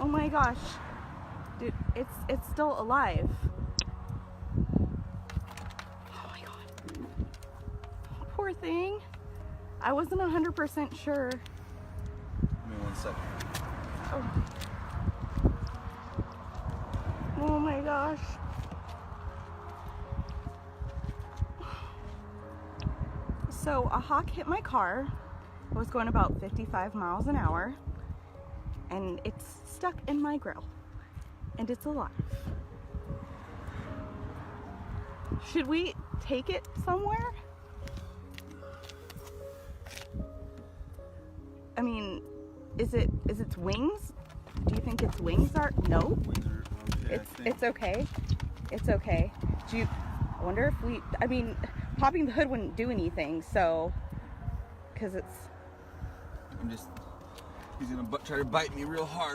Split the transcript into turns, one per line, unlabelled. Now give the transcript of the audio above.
my gosh. Dude, it's still alive. Oh my god. Poor thing. I wasn't 100% sure.
Give me 1 second.
Oh my gosh. So a hawk hit my car. I was going about 55 miles an hour and it's stuck in my grill and it's alive. Should we take it somewhere? I mean, is it its wings? Do you think its wings are? No.
Wings are okay.
It's okay. It's okay. I wonder if I mean, popping the hood wouldn't do anything, so, because it's...
He's gonna try to bite me real hard.